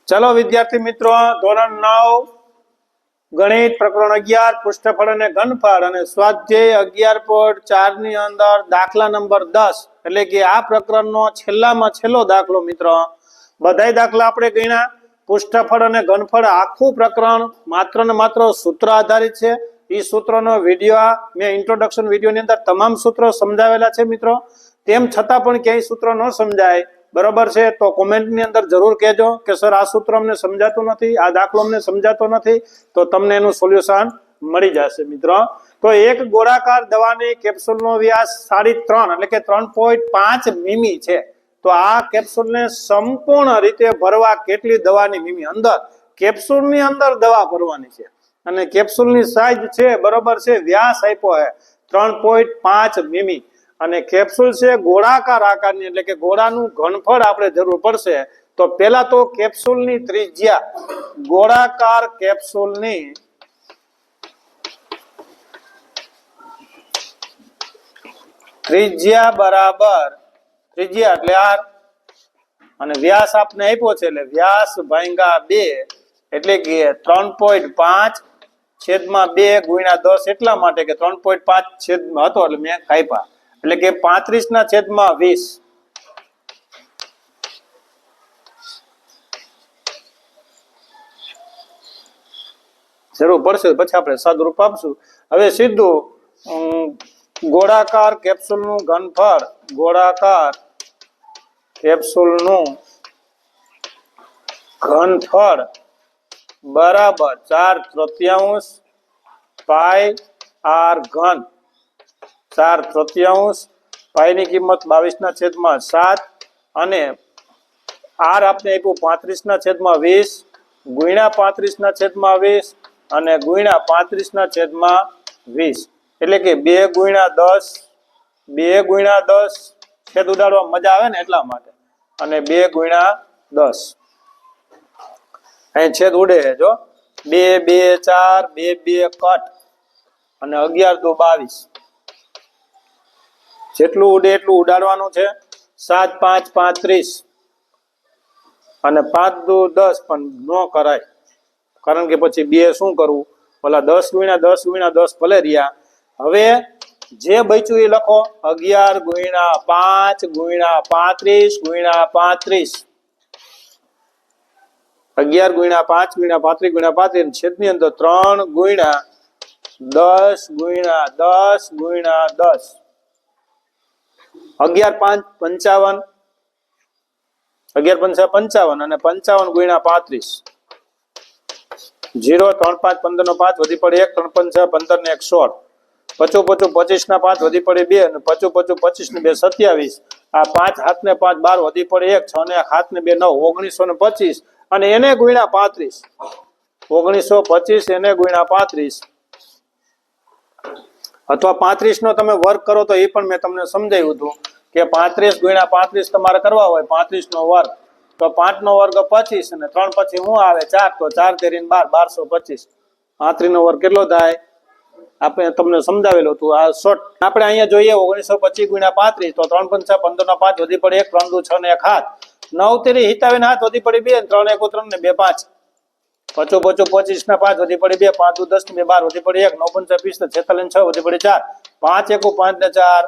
चलो विद्यार्थी मित्रों, धोरण 9 गणित प्रकरण 11 पृष्ठफળ અને ઘનફળ અને સ્વાધ્યાય 11.4 ની અંદર દાખલા નંબર 10 એટલે કે આ પ્રકરણનો છેલ્લામાં છેલ્લો દાખલો મિત્રો। બધાય દાખલા આપણે ગણ્યા। પૃષ્ઠફળ અને ઘનફળ આખું પ્રકરણ માત્ર ને માત્ર સૂત્ર આધારિત છે। ई सूत्रोનો વિડિયો મેં ઇન્ટ્રોડક્શન વિડિયોની અંદર તમામ સૂત્રો સમજાવેલા છે મિત્રો। તેમ છતાં પણ ક્યાંય સૂત્ર ન સમજાય बराबर है तो कॉमेंट ની અંદર जरूर कहो कि सर आ सूत्र अमने समझातुं नथी, आ दाखलो अमने समझातो नथी, तो तमने एनुं सोल्यूशन मळी जशे मित्रों। तो एक गोळाकार दवानी केप्सूलनो व्यास 3.5 એટલે કે 3.5 મીમી છે। तो आ केप्सूलने संपूर्ण रीते भरवा केटली दवानी मीमी अंदर केप्सूलनी अंदर दवा भरवानी छे अने केप्सूलनी साइज छे बराबर छे व्यास आप्यो है 3.5 મીમી અને કેપ્સ્યુલ છે ગોળાકાર આકારની એટલે કે ગોળાનું ઘનફળ આપણે જરૂર પડશે। તો પહેલા તો કેપ્સ્યુલની ત્રિજ્યા ગોળાકાર કેપ્સ્યુલની ત્રિજ્યા બરાબર ત્રિજ્યા એટલે r અને વ્યાસ આપને આપ્યો છે એટલે વ્યાસ ભાગ્યા 2 એટલે કે 3.5 છેદમાં 2 ગુણ્યા 10 એટલા માટે કે 3.5 છેદમાં હતો એટલે મેં કાપ્યા એટલે કે 35 ના છેદમાં 20 જરૂર પડશે પછી આપણે સાદુરૂપ આપશું। હવે સીધું ગોળાકાર કેપ્સ્યુલનું ઘનફળ ગોળાકાર કેપ્સ્યુલનું ઘનફળ બરાબર 4/3 પાઈ r ઘન 4/3 પાઈ ની કિંમત 22 ના છેદમાં 7 અને r આપને આપ્યું 35 ના છેદમાં 20 ગુણ્યા 35 ના છેદમાં 20 અને ગુણ્યા 35 ના છેદમાં 20 એટલે કે 2 ગુણ્યા 10 2 ગુણ્યા 10 છેદ ઉડાડવા મજા આવે ને એટલા માટે અને 2 ગુણ્યા 10 અહીં છેદ ઉડે જો 2 2 4 2 2 કટ અને 11 2 22 જેટલું ઉડે એટલું ઉડાડવાનું છે। 7 5 35 અને 5 2 10 પણ ન કરાય કારણ કે પછી બે શું કરવું ઓલા 10 ગુણ્યા 10 ગુણ્યા 10 ભલે રહ્યા। હવે જે બચ્યું એ લખો 11 ગુણ્યા 5 ગુણ્યા 35 ગુણ્યા 35 11 ગુણ્યા 5 ગુણ્યા 35 ગુણ્યા 35 છેદની અંદર 3 ગુણ્યા 10 ગુણ્યા 10 ગુણ્યા 10 11 5 55 11 5 55 અને 55 ગુણ્યા 35 0 3 5 15 નો 5 વધી પડે 1 3 5 15 ને 1 16 55 25 ના 5 વધી પડે 2 અને 55 25 ને 2 27 આ 5 હાથ ને 5 12 વધી પડે 1 6 ને 1 હાથ ને 2 9 1925 અને એને ગુણ્યા 35 1925 એને ગુણ્યા 35 अथवा 35 નો તમે વર્ગ કરો તો એ પણ મેં તમને સમજાવ્યું હતું કે 35 ગુણ્યા 35 તમારે કરવા હોય 35 નો વર્ગ તો 5 નો વર્ગ 25 અને 3 પછી શું આવે 4 તો 4 તેરી 12 1225 35 નો વર્ગ કેટલો થાય આપણે તમને સમજાવેલું હતું આ શોર્ટ આપણે અહીંયા જોઈએ 1925 ગુણ્યા 35 તો 3 5 15 ના 5 વધી પડે 1 3 2 6 ને 1 હાથ 9 તેરી હિતાવે ના હાથ વધી પડે 2 3 1 3 ને 2 5 55 25 ના 5 વધી પડે 2 5 2 10 ને 2 12 વધી પડે 1 9 5 20 ને 46 ને 6 વધી પડે 4 5 1 5 ને 4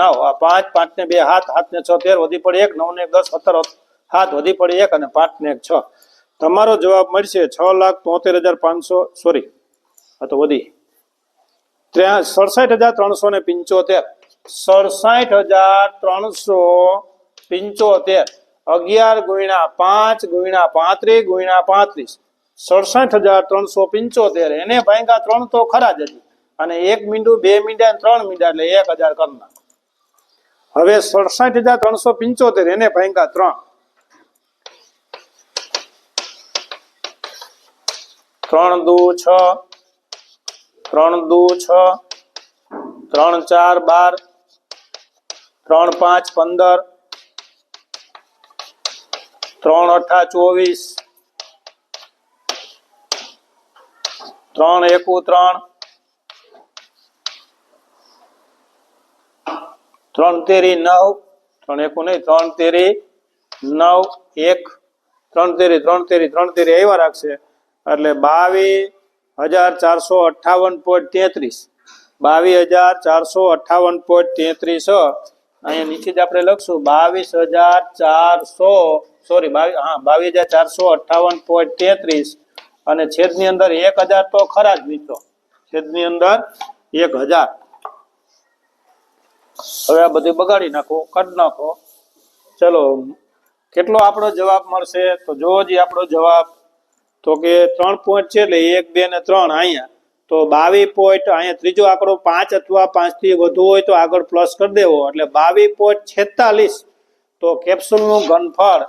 9 આ 5 5 ને 2 હાથ હાથ ને 6 13 વધી પડે 1 9 ને 10 17 हाथ वधी पड़े 1 અને 5 ने 6 તમારો જવાબ મળશે 6,73,500 સોરી આ તો વધી 67375 67375 11 ગુણ્યા 5 ગુણ્યા 35 ગુણ્યા 35 67375 એને ભાગ્યા 3 તો ખરા જ હતી અને 1 મીંડું 2 મીંડા અને 3 મીંડા એટલે 1000 કરના। હવે 67375 એને ભાગ્યા 3 3 2 6 3 2 6 3 4 12 3 5 15 3 8 24 3 1 3 3 તેરી 9 3 1 नहीं 3 તેરી 9 1 ત્રણ તેરી આવ્યા રાખશે એટલે 22,458.33 22,458.33 અહીંયા નીચે જ આપણે લખશું 22,458.33 અને છેદની અંદર 1,000 તો ખરા જ મિત્રો, છેદની અંદર 1,000. હવે આ બધું બગાડી નાખો, કાઢી નાખો. ચલો કેટલો આપણો જવાબ મળશે તો જોવો જ આપણો જવાબ તો કે 3 પોઈન્ટ છે એટલે 1 2 ને 3 અહીંયા તો 22 પોઈન્ટ. અહીંયા ત્રીજો આંકડો 5 અથવા 5 થી વધુ હોય તો આગળ પ્લસ કરી દેવો એટલે 22.46. તો કેપ્સ્યુલનું ઘનફળ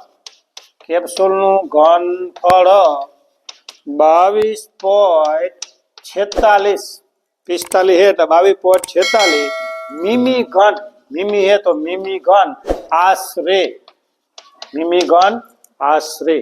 22.46 45 है तो 22.46 મીમી ઘન. મીમી है तो મીમી ઘન આશરે